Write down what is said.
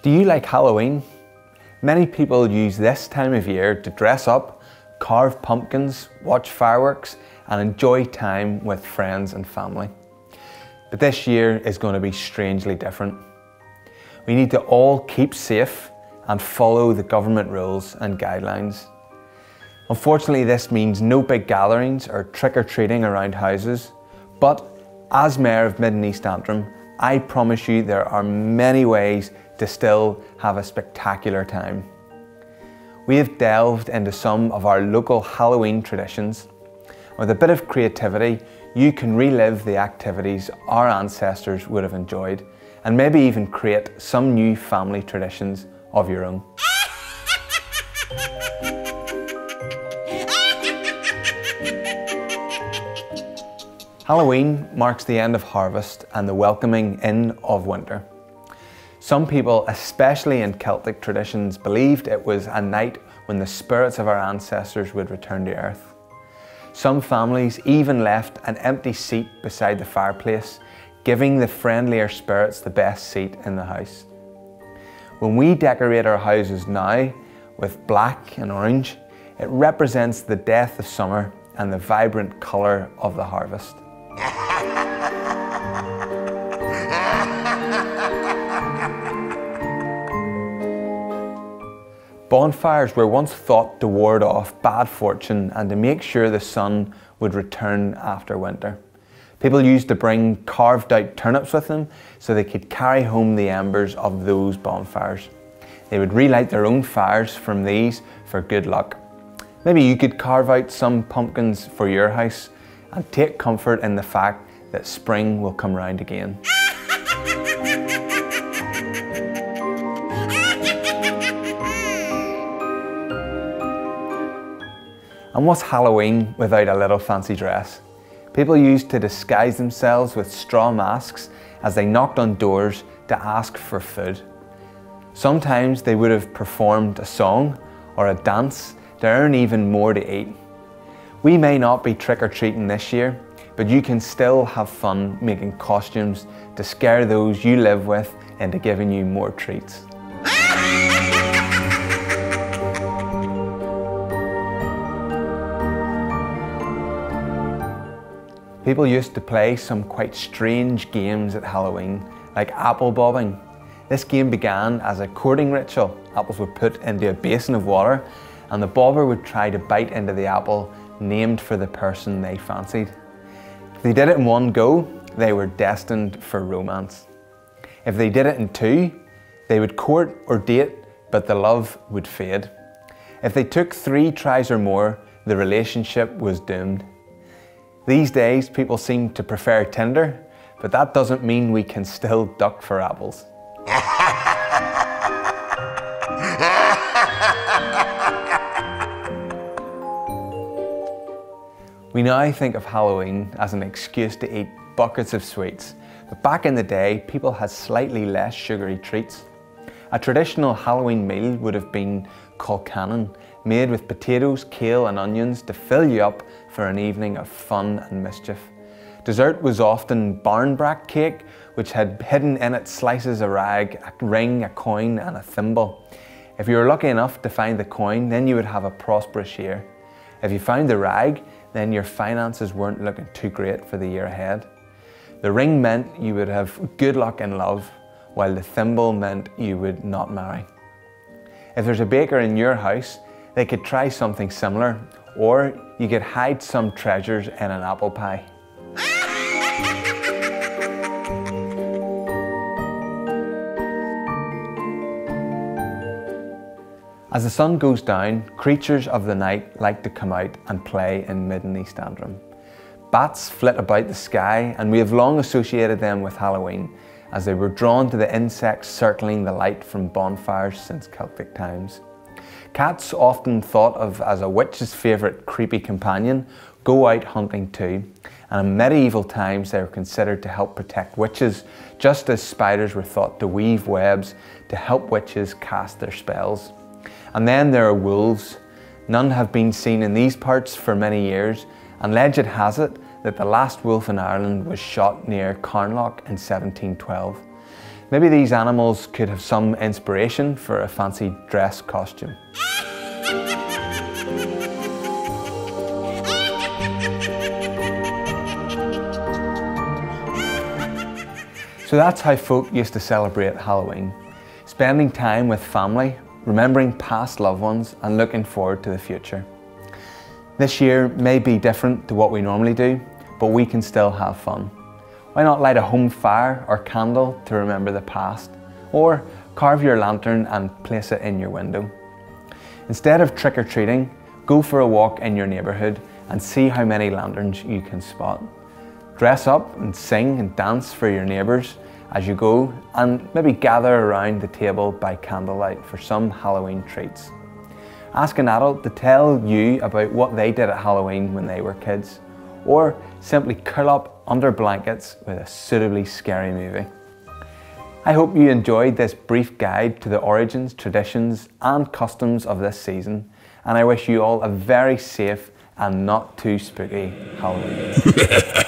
Do you like Halloween? Many people use this time of year to dress up, carve pumpkins, watch fireworks, and enjoy time with friends and family. But this year is going to be strangely different. We need to all keep safe and follow the government rules and guidelines. Unfortunately, this means no big gatherings or trick-or-treating around houses, but as Mayor of Mid and East Antrim, I promise you there are many ways to still have a spectacular time. We have delved into some of our local Halloween traditions. With a bit of creativity, you can relive the activities our ancestors would have enjoyed and maybe even create some new family traditions of your own. Halloween marks the end of harvest and the welcoming in of winter. Some people, especially in Celtic traditions, believed it was a night when the spirits of our ancestors would return to earth. Some families even left an empty seat beside the fireplace, giving the friendlier spirits the best seat in the house. When we decorate our houses now with black and orange, it represents the death of summer and the vibrant colour of the harvest. Bonfires were once thought to ward off bad fortune and to make sure the sun would return after winter. People used to bring carved out turnips with them so they could carry home the embers of those bonfires. They would relight their own fires from these for good luck. Maybe you could carve out some pumpkins for your house and take comfort in the fact that spring will come round again. And what's Halloween without a little fancy dress? People used to disguise themselves with straw masks as they knocked on doors to ask for food. Sometimes they would have performed a song or a dance to earn even more to eat. We may not be trick-or-treating this year, but you can still have fun making costumes to scare those you live with into giving you more treats. People used to play some quite strange games at Halloween, like apple bobbing. This game began as a courting ritual. Apples were put into a basin of water and the bobber would try to bite into the apple named for the person they fancied. If they did it in one go, they were destined for romance. If they did it in two, they would court or date, but the love would fade. If they took 3 tries or more, the relationship was doomed. These days, people seem to prefer Tinder, but that doesn't mean we can still duck for apples. We now think of Halloween as an excuse to eat buckets of sweets, but back in the day, people had slightly less sugary treats. A traditional Halloween meal would have been Cllr, made with potatoes, kale and onions to fill you up for an evening of fun and mischief. Dessert was often barnbrack cake, which had hidden in it slices of rag, a ring, a coin and a thimble. If you were lucky enough to find the coin, then you would have a prosperous year. If you found the rag, then your finances weren't looking too great for the year ahead. The ring meant you would have good luck in love, while the thimble meant you would not marry. If there's a baker in your house, they could try something similar, or you could hide some treasures in an apple pie. As the sun goes down, creatures of the night like to come out and play in Mid and East Antrim. Bats flit about the sky, and we have long associated them with Halloween, as they were drawn to the insects circling the light from bonfires since Celtic times. Cats, often thought of as a witch's favourite creepy companion, go out hunting too, and in medieval times they were considered to help protect witches, just as spiders were thought to weave webs to help witches cast their spells. And then there are wolves. None have been seen in these parts for many years, and legend has it that the last wolf in Ireland was shot near Carnlough in 1712. Maybe these animals could have some inspiration for a fancy dress costume. So that's how folk used to celebrate Halloween, spending time with family, remembering past loved ones and looking forward to the future. This year may be different to what we normally do, but we can still have fun. Why not light a home fire or candle to remember the past, or carve your lantern and place it in your window. Instead of trick-or-treating, go for a walk in your neighbourhood and see how many lanterns you can spot. Dress up and sing and dance for your neighbours as you go, and maybe gather around the table by candlelight for some Halloween treats. Ask an adult to tell you about what they did at Halloween when they were kids, or simply curl up under blankets with a suitably scary movie. I hope you enjoyed this brief guide to the origins, traditions and customs of this season, and I wish you all a very safe and not too spooky Halloween.